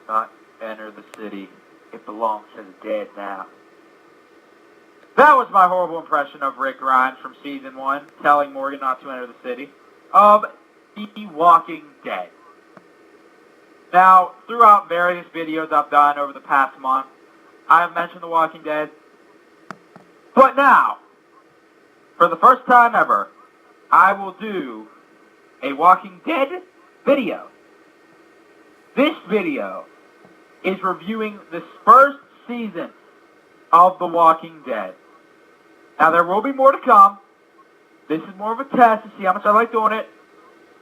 Not enter the city. It belongs to the dead now. That was my horrible impression of Rick Grimes from Season 1, telling Morgan not to enter the city, of The Walking Dead. Now, throughout various videos I've done over the past month, I have mentioned The Walking Dead. But now, for the first time ever, I will do a Walking Dead video. This video is reviewing the first season of The Walking Dead. Now, there will be more to come. This is more of a test to see how much I like doing it.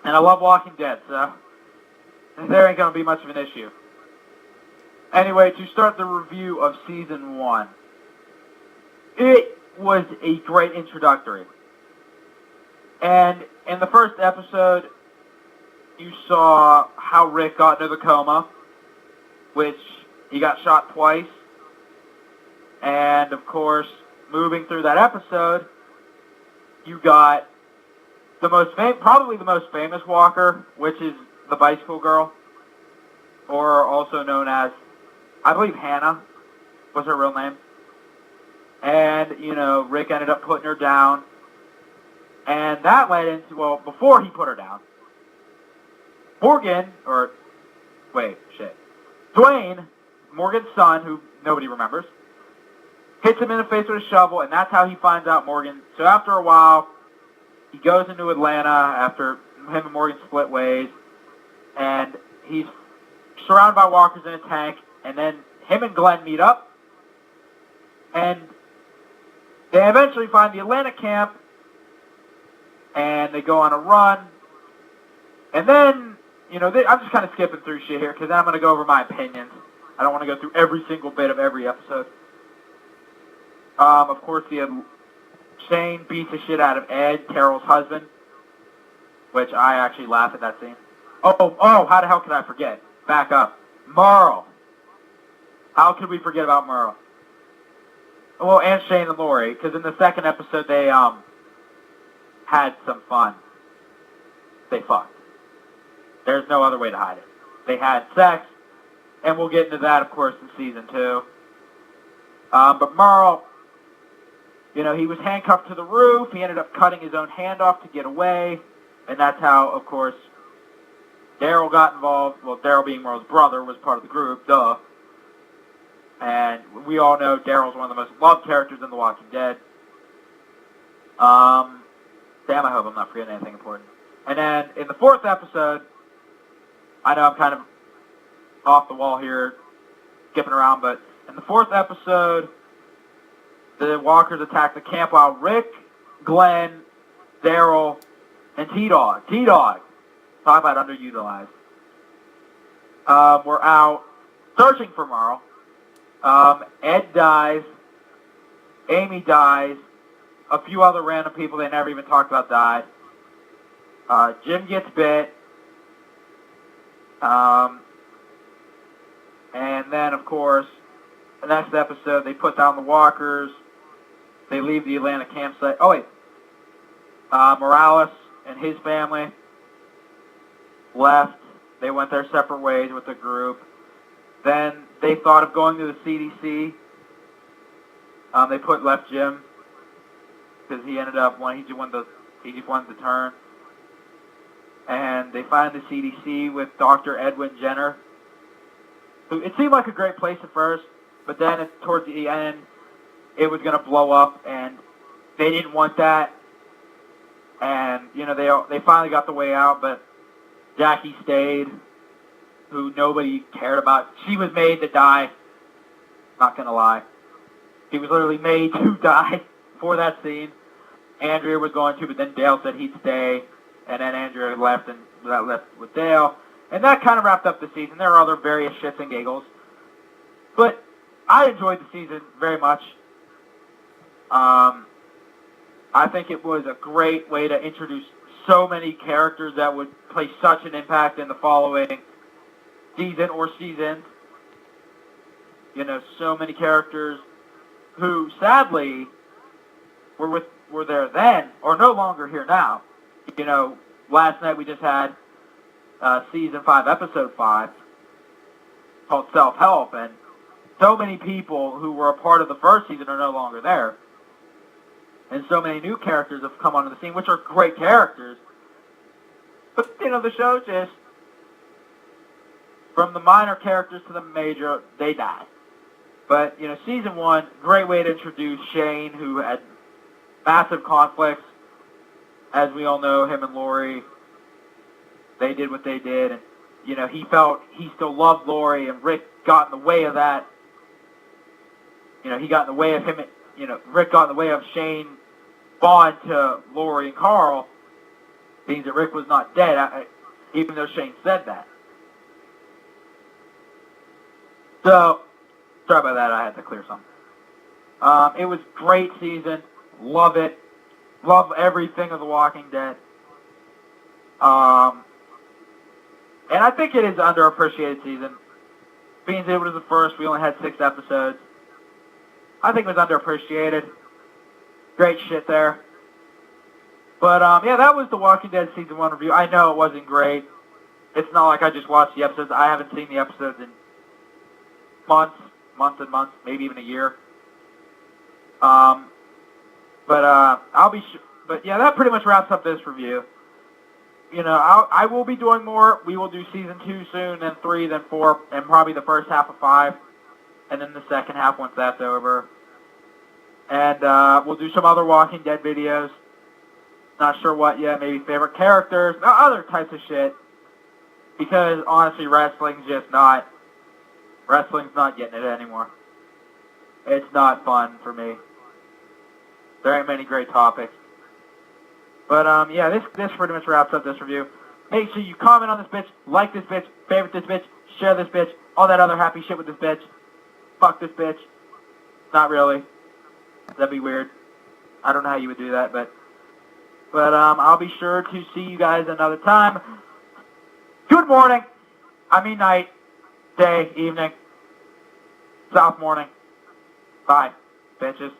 And I love Walking Dead, so there ain't going to be much of an issue. Anyway, to start the review of Season 1, it was a great introductory. And in the first episode, you saw how Rick got into the coma, which he got shot twice. And, of course, moving through that episode, you got probably the most famous walker, which is the bicycle girl, or also known as, I believe Hannah was her real name. And, Rick ended up putting her down. And that led into, before he put her down, Dwayne, Morgan's son, who nobody remembers, hits him in the face with a shovel, and that's how he finds out Morgan. So after a while, he goes into Atlanta after him and Morgan split ways, and he's surrounded by walkers in a tank, and then him and Glenn meet up, and they eventually find the Atlanta camp, and they go on a run, and then, I'm just kind of skipping through shit here, because then I'm going to go over my opinions. I don't want to go through every single bit of every episode. Of course, Shane beats the shit out of Ed, Carol's husband, which I actually laugh at that scene. Oh, how the hell could I forget? Back up. Merle. How could we forget about Merle? Well, and Shane and Lori, because in the second episode they had some fun. They fucked. There's no other way to hide it. They had sex, and we'll get into that, of course, in Season 2. But Merle, he was handcuffed to the roof. He ended up cutting his own hand off to get away. And that's how, of course, Daryl got involved. Well, Daryl being Merle's brother was part of the group, duh. And we all know Daryl's one of the most loved characters in The Walking Dead. Damn, I hope I'm not forgetting anything important. And then in the fourth episode, I know I'm kind of off the wall here, skipping around, but in the fourth episode, the walkers attack the camp while Rick, Glenn, Daryl, and T-Dog, talk about underutilized, we're out searching for Merle. Ed dies, Amy dies, a few other random people they never even talked about died. Jim gets bit. And then, of course, the next episode, they put down the walkers. They leave the Atlanta campsite. Morales and his family left. They went their separate ways with the group. Then they thought of going to the CDC. They left Jim because he ended up he just wanted to turn. And they find the CDC with Dr. Edwin Jenner, who it seemed like a great place at first, but then towards the end, it was going to blow up, and they didn't want that. And they finally got the way out, but Jackie stayed, who nobody cared about. She was made to die. Not going to lie. She was literally made to die for that scene. Andrea was going to, but then Dale said he'd stay. And then Andrea left and left with Dale. And that kind of wrapped up the season. There were other various shits and giggles. But I enjoyed the season very much. I think it was a great way to introduce so many characters that would play such an impact in the following season or seasons. So many characters who sadly were there then, are no longer here now. You know, last night we just had Season 5, Episode 5, called Self-Help, and so many people who were a part of the first season are no longer there. And so many new characters have come onto the scene, which are great characters. But, you know, the show just, from the minor characters to the major, they die. But, you know, Season 1, great way to introduce Shane, who had massive conflicts. As we all know, him and Lori, they did what they did. And, you know, he felt he still loved Lori, and Rick got in the way of that. You know, he got in the way of him, you know, Rick got in the way of Shane bond to Lori and Carl, being that Rick was not dead, even though Shane said that. So, sorry about that, I had to clear something. It was great season, love it, love everything of The Walking Dead. And I think it is an underappreciated season. Being that it was the first, we only had 6 episodes. I think it was underappreciated. Great shit there. But, yeah, that was The Walking Dead Season 1 review. I know it wasn't great. It's not like I just watched the episodes. I haven't seen the episodes in months and months, maybe even a year. But yeah, that pretty much wraps up this review. You know, I will be doing more. We will do Season 2 soon, then 3, then 4, and probably the first half of 5. And then the second half once that's over. And we'll do some other Walking Dead videos. Not sure what yet. Maybe favorite characters. Other types of shit. Because, honestly, wrestling's not getting it anymore. It's not fun for me. There ain't many great topics. But, yeah, this pretty much wraps up this review. Make sure you comment on this bitch, like this bitch, favorite this bitch, share this bitch, all that other happy shit with this bitch. Fuck this bitch. Not really. That'd be weird. I don't know how you would do that, but I'll be sure to see you guys another time. Good morning. I mean night, day, evening, south morning. Bye, bitches.